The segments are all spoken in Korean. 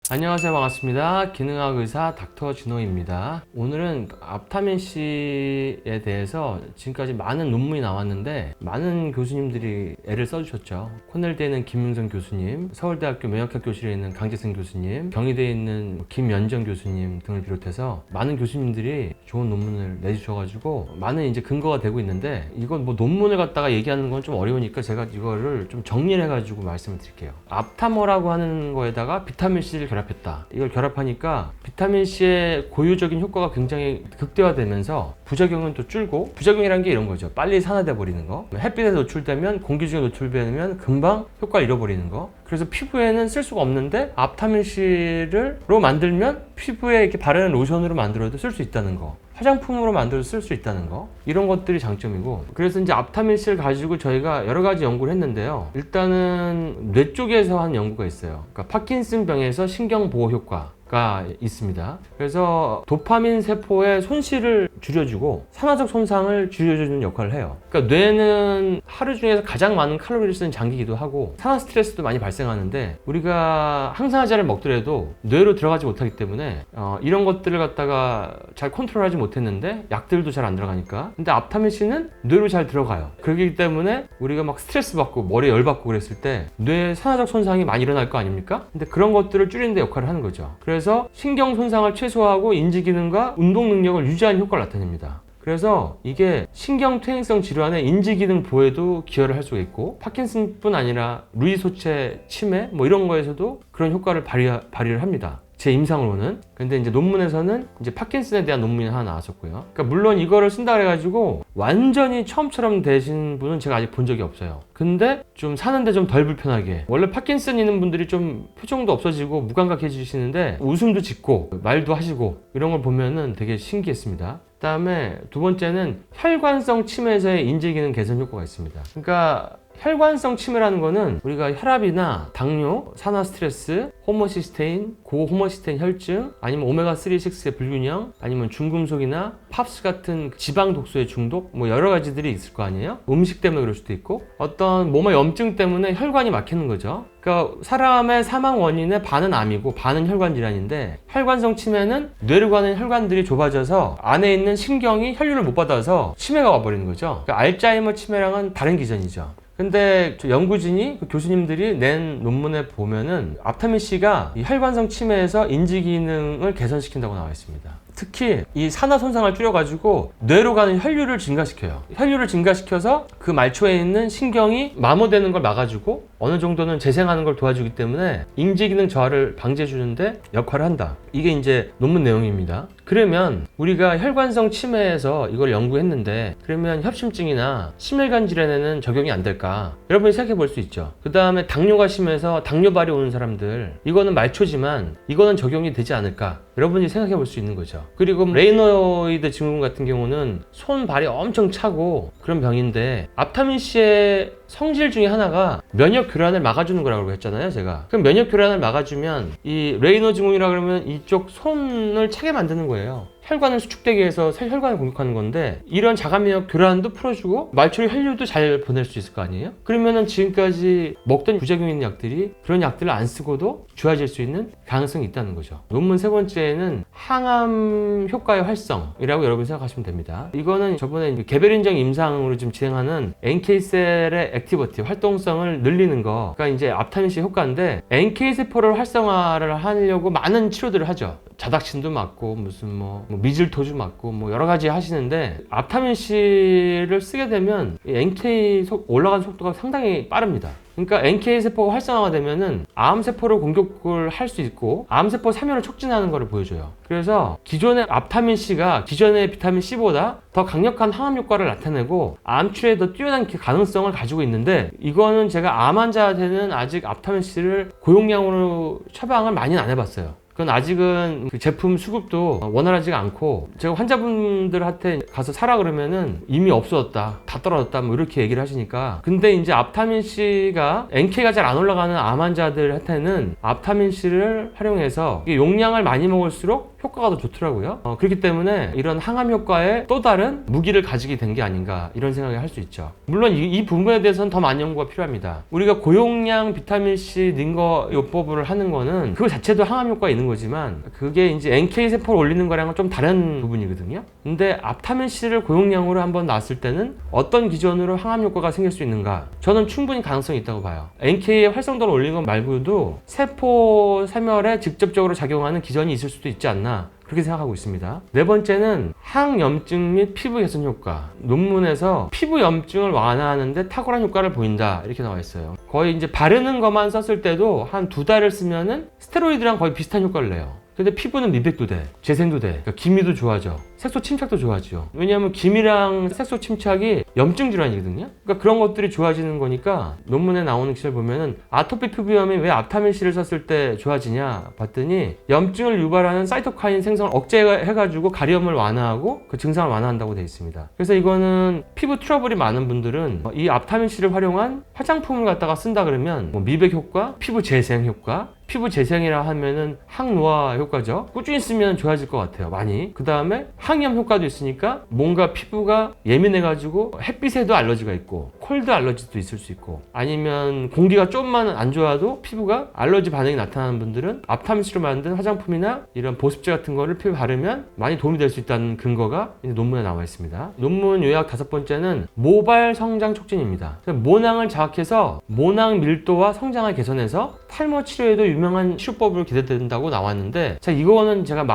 안녕하세요. 반갑습니다. 기능학 의사 닥터 진호입니다. 오늘은 앞타민C에 대해서 지금까지 많은 논문이 나왔는데 많은 교수님들이 애를 써주셨죠. 코넬대에는 김윤선 교수님, 서울대학교 면역학 교실에 있는 강재승 교수님, 경희대에 있는 김연정 교수님 등을 비롯해서 많은 교수님들이 좋은 논문을 내주셔가지고 많은 이제 근거가 되고 있는데, 이건 뭐 논문을 갖다가 얘기하는 건 좀 어려우니까 제가 이거를 좀 정리를 해가지고 말씀을 드릴게요. 앞타머라고 하는 거에다가 비타민C를 결합했다. 이걸 결합하니까 비타민C의 고유적인 효과가 굉장히 극대화되면서 부작용은 또 줄고, 부작용이라는 게 이런 거죠. 빨리 산화돼 버리는 거, 햇빛에 노출되면, 공기 중에 노출되면 금방 효과를 잃어버리는 거. 그래서 피부에는 쓸 수가 없는데 앞타민C로 만들면 피부에 이렇게 바르는 로션으로 만들어도 쓸 수 있다는 거, 화장품으로 만들어서 쓸 수 있다는 거, 이런 것들이 장점이고, 그래서 이제 앞타민C를 가지고 저희가 여러 가지 연구를 했는데요. 일단은 뇌 쪽에서 한 연구가 있어요. 그러니까 파킨슨 병에서 신경 보호 효과가 있습니다. 그래서 도파민 세포의 손실을 줄여주고 산화적 손상을 줄여주는 역할을 해요. 그러니까 뇌는 하루 중에서 가장 많은 칼로리를 쓰는 장기이기도 하고 산화 스트레스도 많이 발생하는데, 우리가 항산화제를 먹더라도 뇌로 들어가지 못하기 때문에 이런 것들을 갖다가 잘 컨트롤하지 못했는데, 약들도 잘 안 들어가니까. 근데 앞타민C는 뇌로 잘 들어가요. 그렇기 때문에 우리가 막 스트레스 받고 머리에 열 받고 그랬을 때 뇌 산화적 손상이 많이 일어날 거 아닙니까? 근데 그런 것들을 줄이는 데 역할을 하는 거죠. 그래서 신경 손상을 최소화하고 인지 기능과 운동 능력을 유지하는 효과를 나타냅니다. 그래서 이게 신경 퇴행성 질환의 인지 기능 보호에도 기여를 할 수가 있고, 파킨슨뿐 아니라 루이 소체 치매 뭐 이런 거에서도 그런 효과를 발휘를 합니다. 제 임상으로는. 근데 이제 논문에서는 이제 파킨슨에 대한 논문이 하나 나왔었고요. 그러니까 물론 이거를 쓴다 그래가지고 완전히 처음처럼 되신 분은 제가 아직 본 적이 없어요. 근데 좀 사는데 좀 덜 불편하게, 원래 파킨슨 있는 분들이 좀 표정도 없어지고 무감각해지시는데 웃음도 짓고 말도 하시고 이런 걸 보면은 되게 신기했습니다. 그다음에 두 번째는 혈관성 치매에서의 인지 기능 개선 효과가 있습니다. 그러니까 혈관성 치매라는 거는 우리가 혈압이나 당뇨, 산화 스트레스, 호모시스테인, 고호모시스테인 혈증, 아니면 오메가3, 6의 불균형, 아니면 중금속이나 팝스 같은 지방 독소의 중독, 뭐 여러 가지들이 있을 거 아니에요? 음식 때문에 그럴 수도 있고, 어떤 몸의 염증 때문에 혈관이 막히는 거죠. 그러니까 사람의 사망 원인의 반은 암이고 반은 혈관 질환인데, 혈관성 치매는 뇌로 가는 혈관들이 좁아져서 안에 있는 신경이 혈류를 못 받아서 치매가 와버리는 거죠. 그러니까 알츠하이머 치매랑은 다른 기전이죠. 근데 연구진이, 교수님들이 낸 논문에 보면은 앞타민C가 이 혈관성 치매에서 인지 기능을 개선시킨다고 나와 있습니다. 특히 이 산화 손상을 줄여가지고 뇌로 가는 혈류를 증가시켜요. 혈류를 증가시켜서 그 말초에 있는 신경이 마모되는 걸 막아주고 어느 정도는 재생하는 걸 도와주기 때문에 인지 기능 저하를 방지해주는데 역할을 한다. 이게 이제 논문 내용입니다. 그러면 우리가 혈관성 치매에서 이걸 연구했는데, 그러면 협심증이나 심혈관 질환에는 적용이 안 될까? 여러분이 생각해 볼 수 있죠. 그 다음에 당뇨가 심해서 당뇨발이 오는 사람들, 이거는 말초지만 이거는 적용이 되지 않을까? 여러분이 생각해 볼 수 있는 거죠. 그리고 레이노이드 증후군 같은 경우는 손, 발이 엄청 차고 그런 병인데, 앞타민C의 성질 중에 하나가 면역 교란을 막아주는 거라고 했잖아요, 제가. 그럼 면역 교란을 막아주면 이 레이노 증후군이라 그러면 이쪽 손을 차게 만드는 거예요. 혈관을 수축되게 해서 혈관을 공격하는 건데, 이런 자가면역 교란도 풀어주고 말초리 혈류도 잘 보낼 수 있을 거 아니에요? 그러면은 지금까지 먹던 부작용 있는 약들이 그런 약들을 안 쓰고도 좋아질 수 있는 가능성이 있다는 거죠. 논문 세 번째는 항암 효과의 활성이라고 여러분이 생각하시면 됩니다. 이거는 저번에 개별 인정 임상으로 지금 진행하는 NK셀의 액티비티, 활동성을 늘리는 거, 그러니까 이제 앞타민C 효과인데, NK세포를 활성화를 하려고 많은 치료들을 하죠. 자닥신도 맞고 무슨 뭐 미즐토주 맞고 뭐 여러 가지 하시는데, 앞타민C를 쓰게 되면 NK 올라가는 속도가 상당히 빠릅니다. 그러니까 NK세포가 활성화가 되면은 암세포를 공격을 할 수 있고 암세포 사멸을 촉진하는 것을 보여줘요. 그래서 기존의 앞타민C가 기존의 비타민C보다 더 강력한 항암 효과를 나타내고 암치료에 더 뛰어난 가능성을 가지고 있는데, 이거는 제가 암 환자한테는 아직 앞타민C를 고용량으로 처방을 많이는 안 해봤어요. 그건 아직은 그 제품 수급도 원활하지가 않고, 제가 환자분들한테 가서 사라 그러면은 이미 없어졌다, 다 떨어졌다 뭐 이렇게 얘기를 하시니까. 근데 이제 앞타민C가 NK가 잘 안 올라가는 암 환자들한테는 앞타민C를 활용해서 용량을 많이 먹을수록 효과가 더 좋더라고요. 그렇기 때문에 이런 항암 효과에 또 다른 무기를 가지게 된 게 아닌가 이런 생각을 할 수 있죠. 물론 이 부분에 대해서는 더 많은 연구가 필요합니다. 우리가 고용량 비타민C 능거 요법을 하는 거는 그거 자체도 항암 효과가 있는 거지만 그게 이제 NK 세포를 올리는 거랑은 좀 다른 부분이거든요. 근데 앞타민C를 고용량으로 한번 놨을 때는 어떤 기전으로 항암 효과가 생길 수 있는가? 저는 충분히 가능성이 있다고 봐요. NK의 활성도를 올리는 것 말고도 세포 세멸에 직접적으로 작용하는 기전이 있을 수도 있지 않나 그렇게 생각하고 있습니다. 네 번째는 항염증 및 피부 개선 효과. 논문에서 피부 염증을 완화하는데 탁월한 효과를 보인다 이렇게 나와 있어요. 거의 이제 바르는 것만 썼을 때도 한 2달을 쓰면은 스테로이드랑 거의 비슷한 효과를 내요. 근데 피부는 미백도 돼, 재생도 돼, 그러니까 기미도 좋아져, 색소 침착도 좋아지죠. 왜냐하면 기미랑 색소 침착이 염증 질환이거든요. 그러니까 그런 것들이 좋아지는 거니까 논문에 나오는 기사를 보면은 아토피 피부염이 왜 앞타민C를 썼을 때 좋아지냐 봤더니 염증을 유발하는 사이토카인 생성을 억제해가지고 가려움을 완화하고 그 증상을 완화한다고 되어 있습니다. 그래서 이거는 피부 트러블이 많은 분들은 이 앞타민C를 활용한 화장품을 갖다가 쓴다 그러면 뭐 미백 효과, 피부 재생 효과, 피부 재생이라 하면은 항노화 효과죠. 꾸준히 쓰면 좋아질 것 같아요. 많이. 그 다음에 항염 효과도 있으니까 뭔가 피부가 예민해가지고 햇빛에도 알러지가 있고 콜드 알러지도 있을 수 있고 아니면 공기가 좀만 안 좋아도 피부가 알러지 반응이 나타나는 분들은 앞타민C로 만든 화장품이나 이런 보습제 같은 거를 피부에 바르면 많이 도움이 될 수 있다는 근거가 논문에 나와 있습니다. 논문 요약 5번째는 모발 성장 촉진입니다. 모낭을 자극해서 모낭 밀도와 성장을 개선해서 탈모 치료에도 유명한 치료법으로 기대된다고 나왔는데 이거는 제가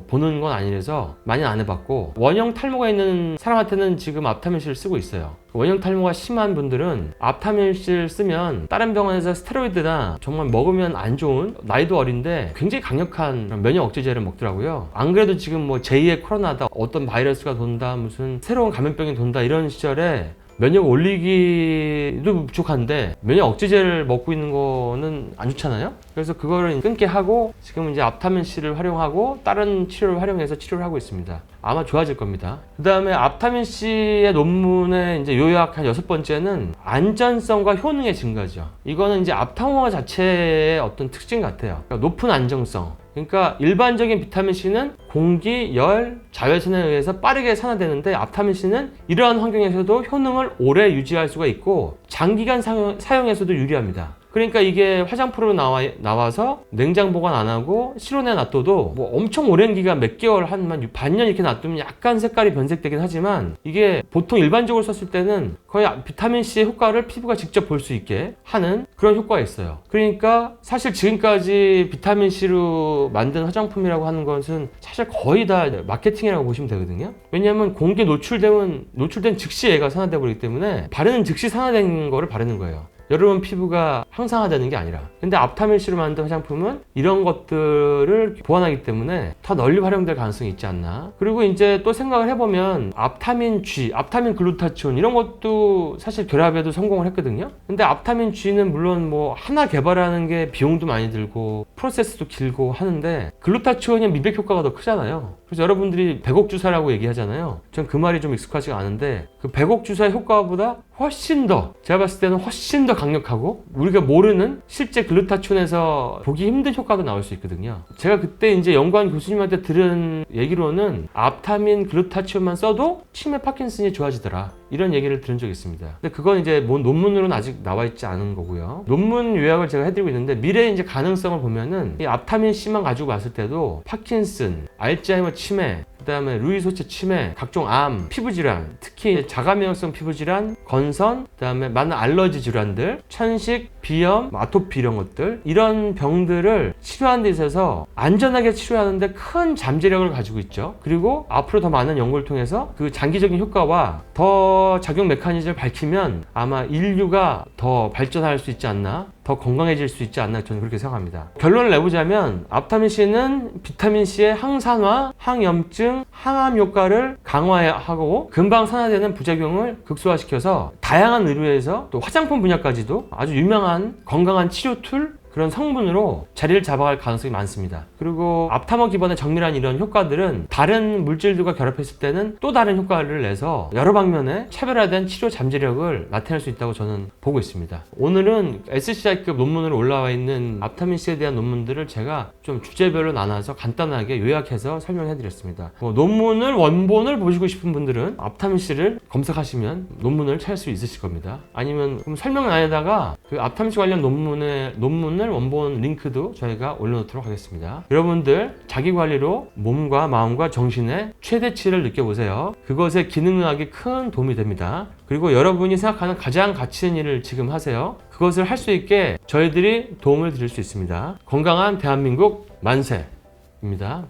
보는 건 아니라서 많이 안 해봤고 원형 탈모가 있는 사람한테는 지금 앞타민C를 쓰고 있어요. 원형 탈모가 심한 분들은 앞타민C를 쓰면 다른 병원에서 스테로이드나 정말 먹으면 안 좋은 나이도 어린데 굉장히 강력한 면역 억제제를 먹더라고요. 안 그래도 지금 뭐 제2의 코로나다 어떤 바이러스가 돈다 무슨 새로운 감염병이 돈다 이런 시절에 면역 올리기도 부족한데 면역 억제제를 먹고 있는 거는 안 좋잖아요. 그래서 그거를 끊게 하고 지금 이제 앞타민C를 활용하고 다른 치료를 활용해서 치료를 하고 있습니다. 아마 좋아질 겁니다. 그 다음에 앞타민C의 논문의 이제 요약 한 6번째는 안전성과 효능의 증가죠. 이거는 이제 앞타민화 자체의 어떤 특징 같아요. 그러니까 높은 안정성. 그러니까 일반적인 비타민C는 공기, 열, 자외선에 의해서 빠르게 산화되는데 앞타민C는 이러한 환경에서도 효능을 오래 유지할 수가 있고 장기간 사용에서도 유리합니다. 그러니까 이게 화장품으로 나와서 냉장 보관 안 하고 실온에 놔둬도 뭐 엄청 오랜 기간 몇 개월 한 반년 이렇게 놔두면 약간 색깔이 변색되긴 하지만 이게 보통 일반적으로 썼을 때는 거의 비타민C의 효과를 피부가 직접 볼 수 있게 하는 그런 효과가 있어요. 그러니까 사실 지금까지 비타민C로 만든 화장품이라고 하는 것은 사실 거의 다 마케팅이라고 보시면 되거든요. 왜냐하면 공기에 노출된 즉시 얘가 산화돼 버리기 때문에 바르는 즉시 산화된 거를 바르는 거예요. 여러분 피부가 항상화되는 게 아니라. 근데 앞타민C로 만든 화장품은 이런 것들을 보완하기 때문에 더 널리 활용될 가능성이 있지 않나. 그리고 이제 또 생각을 해보면 앞타민 G, 앞타민 글루타치온 이런 것도 사실 결합에도 성공을 했거든요. 근데 앞타민 G는 물론 뭐 하나 개발하는 게 비용도 많이 들고 프로세스도 길고 하는데 글루타치온이 미백 효과가 더 크잖아요. 그래서 여러분들이 100억 주사라고 얘기하잖아요. 전 그 말이 좀 익숙하지가 않은데 그 100억 주사의 효과보다 훨씬 더, 제가 봤을 때는 훨씬 더 강력하고 우리가 모르는 실제 글루타치온에서 보기 힘든 효과도 나올 수 있거든요. 제가 그때 이제 연구한 교수님한테 들은 얘기로는 앞타민 글루타치온만 써도 치매 파킨슨이 좋아지더라. 이런 얘기를 들은 적이 있습니다. 근데 그건 이제 뭐 논문으로는 아직 나와 있지 않은 거고요. 논문 요약을 제가 해드리고 있는데 미래의 이제 가능성을 보면은 이 앞타민C만 가지고 봤을 때도 파킨슨, 알츠하이머 치매, 그 다음에 루이소체 치매, 각종 암, 피부질환, 특히 자가면역성 피부질환, 건선, 그 다음에 많은 알러지 질환들, 천식, 비염, 아토피 이런 것들, 이런 병들을 치료하는 데 있어서 안전하게 치료하는데 큰 잠재력을 가지고 있죠. 그리고 앞으로 더 많은 연구를 통해서 그 장기적인 효과와 더 작용 메커니즘을 밝히면 아마 인류가 더 발전할 수 있지 않나, 더 건강해질 수 있지 않나 저는 그렇게 생각합니다. 결론을 내보자면 앞타민C는 비타민C의 항산화, 항염증, 항암 효과를 강화하고 금방 산화되는 부작용을 극소화시켜서 다양한 의료에서 또 화장품 분야까지도 아주 유명한 건강한 치료 툴, 그런 성분으로 자리를 잡아갈 가능성이 많습니다. 그리고 앞타머 기반의 정밀한 이런 효과들은 다른 물질들과 결합했을 때는 또 다른 효과를 내서 여러 방면에 차별화된 치료 잠재력을 나타낼 수 있다고 저는 보고 있습니다. 오늘은 SCI급 논문으로 올라와 있는 앞타민C에 대한 논문들을 제가 좀 주제별로 나눠서 간단하게 요약해서 설명해 드렸습니다. 논문을 원본을 보시고 싶은 분들은 앞타민C를 검색하시면 논문을 찾을 수 있으실 겁니다. 아니면 그럼 설명란에다가 그 앞타민C 관련 논문을 원본 링크도 저희가 올려놓도록 하겠습니다. 여러분들 자기 관리로 몸과 마음과 정신의 최대치를 느껴보세요. 그것에 기능의학이 큰 도움이 됩니다. 그리고 여러분이 생각하는 가장 가치 있는 일을 지금 하세요. 그것을 할 수 있게 저희들이 도움을 드릴 수 있습니다. 건강한 대한민국 만세입니다.